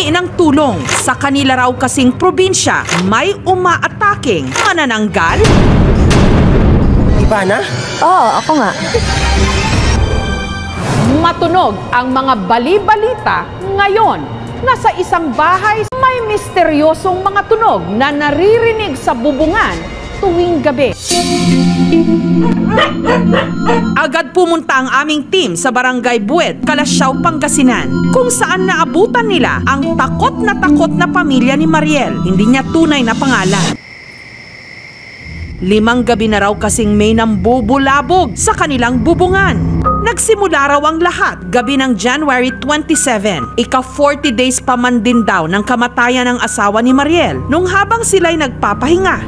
humingi ng tulong. Sa kanila raw kasing probinsya, may umaataking manananggal. Ivana? Oo, ako nga. Matunog ang mga bali-balita ngayon. Nasa isang bahay, may misteryosong mga tunog na naririnig sa bubungan tuwing gabi. Agad pumunta ang aming team sa Barangay Buet, Calasiao, Pangasinan, kung saan naabutan nila ang takot na pamilya ni Mariel. Hindi niya tunay na pangalan. 5 gabi na raw kasing may nambubulabog sa kanilang bubungan. Nagsimula raw ang lahat gabi ng January 27. Ika-40 days pa man din daw ng kamatayan ng asawa ni Mariel nung habang sila'y nagpapahinga.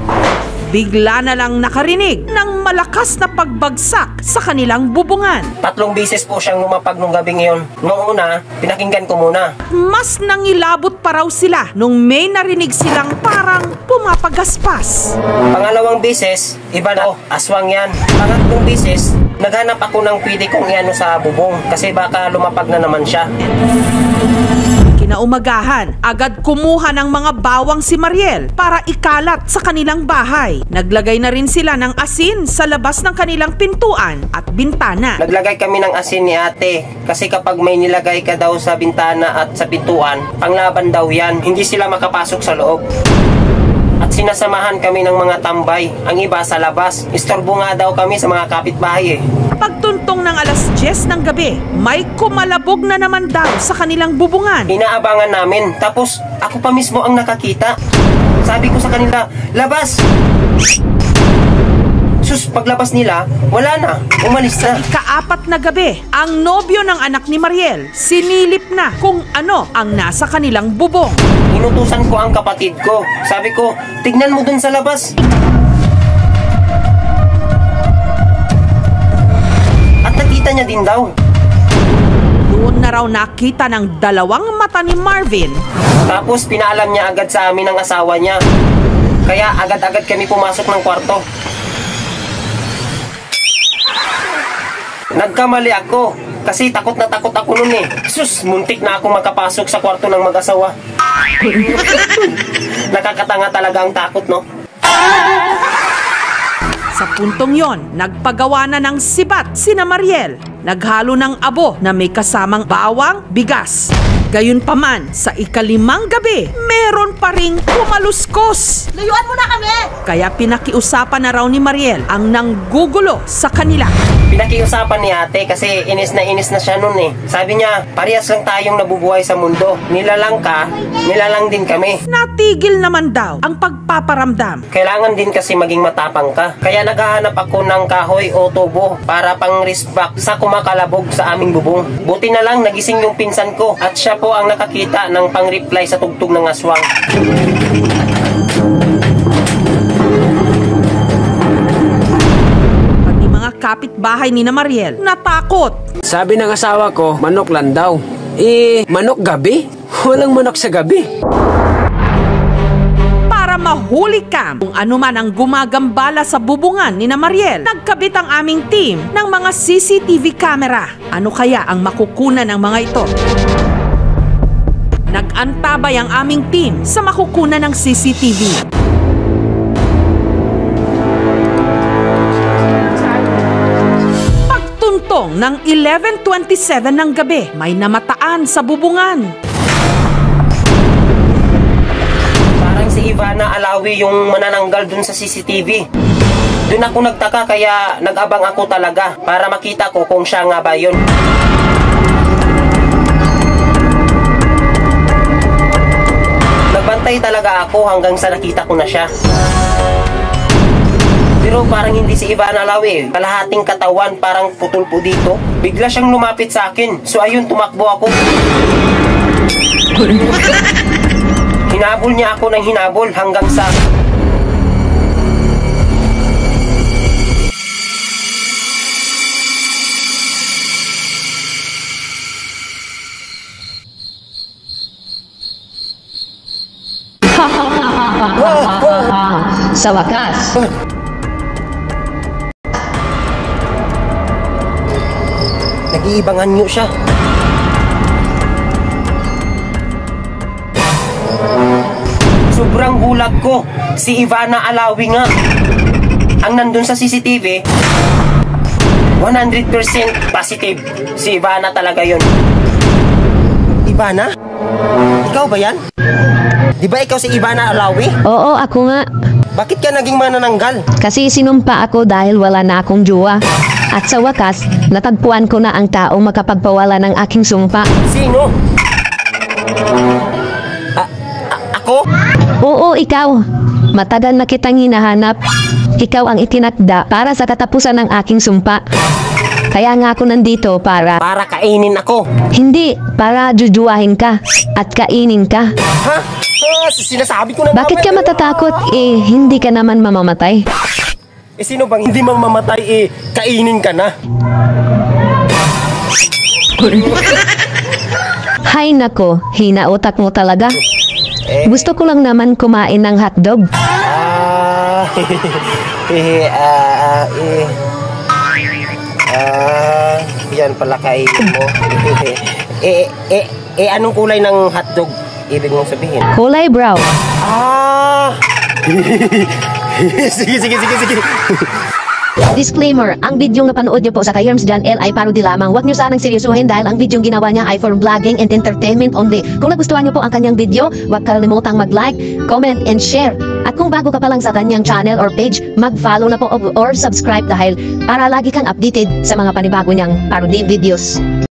Bigla na lang nakarinig ng malakas na pagbagsak sa kanilang bubungan. 3 beses po siyang lumapag nung gabi ngayon. Noong una, pinakinggan ko muna. Mas nangilabot pa raw sila nung may narinig silang parang pumapagaspas. Pangalawang beses, iba na. Aswang yan. Pangatlong beses, naghanap ako ng pwede kong iano sa bubong kasi baka lumapag na naman siya. Kinaumagahan, agad kumuha ng mga bawang si Mariel para ikalat sa kanilang bahay. Naglagay na rin sila ng asin sa labas ng kanilang pintuan at bintana. Naglagay kami ng asin ni ate kasi kapag may nilagay ka daw sa bintana at sa pintuan, panglaban daw yan. Hindi sila makapasok sa loob. At sinasamahan kami ng mga tambay. Ang iba sa labas. Istorbo nga daw kami sa mga kapitbahay eh. Pagtuntong ng 10:00 ng gabi, may kumalabog na naman daw sa kanilang bubungan. Inaabangan namin. Tapos ako pa mismo ang nakakita. Sabi ko sa kanila, labas! Sus, paglabas nila, wala na. Umalis na. Ika-4 na gabi, ang nobyo ng anak ni Mariel sinilip na kung ano ang nasa kanilang bubong. Inutusan ko ang kapatid ko. Sabi ko, tignan mo dun sa labas. At nakita niya din daw. Doon na raw nakita ng 2 mata ni Marvin. Tapos pinaalam niya agad sa amin ang asawa niya. Kaya agad-agad kami pumasok ng kwarto. Nagkamali ako kasi takot na takot ako nun eh. Sus, muntik na ako makapasok sa kwarto ng mag-asawa. Nakakatanga talaga ang takot, no? Sa puntong yon, nagpagawa na ng sibat sina Mariel. Naghalo ng abo na may kasamang bawang, bigas. Gayunpaman, sa ika-5 gabi, meron pa ring pumaluskos. Layuan mo na kami! Kaya pinakiusapan na raw ni Mariel ang nanggugulo sa kanila. Pinakiusapan ni ate kasi inis na siya nun eh. Sabi niya, parehas lang tayong nabubuhay sa mundo. Nilalang ka, nilalang din kami. Natigil naman daw ang pagpaparamdam. Kailangan din kasi maging matapang ka. Kaya naghahanap ako ng kahoy o tubo para pang-wristback sa kumakalabog sa aming bubong. Buti na lang nagising yung pinsan ko at siya po ang nakakita ng pang-reply sa tugtog ng aswang. Pati mga kapitbahay ni na Mariel natakot. Sabi ng asawa ko, manok lang daw. Manok gabi? Walang manok sa gabi. Para mahuli ka kung ano man ang gumagambala sa bubungan ni na Mariel, nagkabit ang aming team ng mga CCTV camera. Ano kaya ang makukunan ng mga ito? Nag-antabay ang aming team sa makukunan ng CCTV. Pagtuntong ng 11:27 ng gabi, may namataan sa bubungan. Parang si Ivana Alawi yung manananggal dun sa CCTV. Dun ako nagtaka kaya nag-abang ako talaga para makita ko kung siya nga ba yun. Nagbantay talaga ako hanggang sa nakita ko na siya. Pero parang hindi si Ivana Alawi. Kalahating katawan parang putol po dito. Bigla siyang lumapit sa akin. So ayun, tumakbo ako. Hinabol niya ako ng hinabol hanggang sa... Sa wakas. Nag-iibang anyo siya. Sobrang gulat ko. Si Ivana Alawi nga. Ang nandun sa CCTV, 100% positive. Si Ivana talaga yun. Ivana? Ikaw ba yan? Di ba ikaw si Ivana Alawi? Oo, ako nga. Bakit ka naging manananggal? Kasi sinumpa ako dahil wala na akong jowa. At sa wakas, natagpuan ko na ang taong makapagpawala ng aking sumpa. Sino? Ako? Oo, ikaw. Matagal na kitang hinahanap. Ikaw ang itinakda para sa katapusan ng aking sumpa. Kaya nga ako nandito para... Para kainin ako. Hindi, para jujuwahin ka. At kainin ka. Ha? Sinasabi ko na Bakit ka matatakot? Hindi ka naman mamamatay. Sino bang hindi mang mamatay kainin ka na? Hay nako, hina utak mo talaga. Gusto ko lang naman kumain ng hotdog. Yan pala kainin mo. Anong kulay ng hotdog? Ibig mong sabihin? Kulay brown. Sige. Disclaimer, ang video na panood niyo po sa Kayerms John L ay parody lamang. Huwag niyo sanang seryosohin dahil ang video ginawa niya ay for vlogging and entertainment only. Kung nagustuhan niyo po ang kanyang video, huwag kalimutang mag-like, comment, and share. At kung bago ka pa lang sa kanyang channel or page, mag-follow na po or subscribe dahil para lagi kang updated sa mga panibago niyang parody videos.